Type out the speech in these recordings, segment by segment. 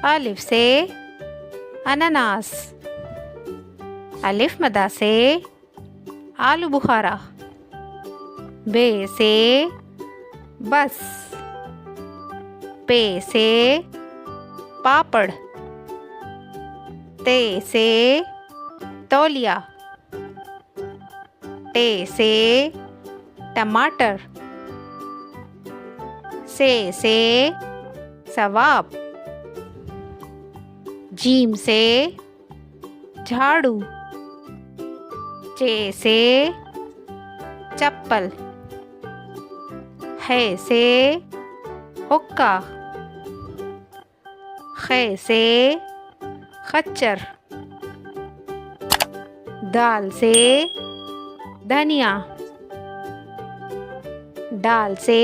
अलिफ से अनानास। अलिफ मदा से आलू बुखारा। बे से बस। पे से पापड़। ते से तौलिया। टे से टमाटर। से सवाब। जीम से झाड़ू। चे से चप्पल। है से हुक्का। खे से खच्चर। दाल से धनिया। डाल से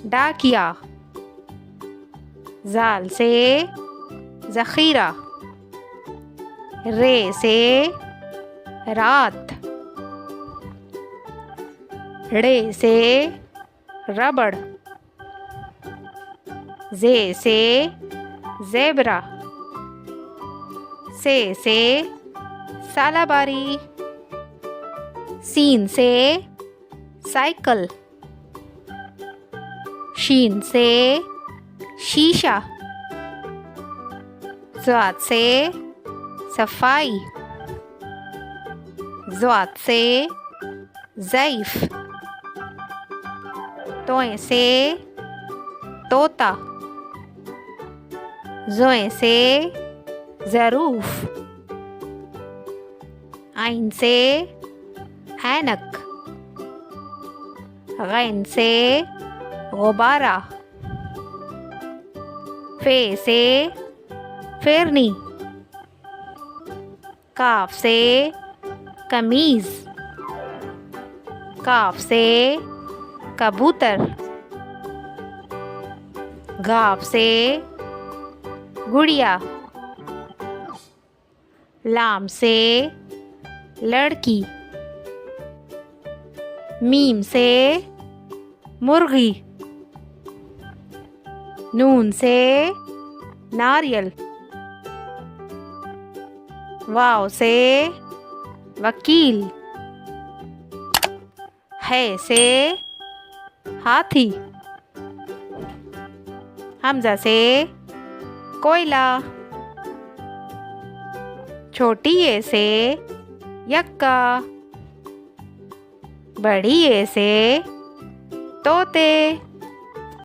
डाकिया। जाल से ज़ख़ीरा। रे से रात। ड़े से रबड़। जे से ज़ेबरा। से सालाबारी। सीन से साइकिल। शीन से शीशा। ज़्वाद से सफाई। ज़्वाद से ज़ईफ़। तोए से तोता। ज़ोए से ज़रूफ़। आइन से ऐनक। गैन से गुब्बारा। फे से फेरनी। काफ से कमीज़। काफ से कबूतर। गाफ से गुड़िया। लाम से लड़की। मीम से मुर्गी। नून से नारियल। वाव से वकील। है से हाथी। हमजा से कोयला। छोटी ए से यक्का। बड़ी ए से तोते।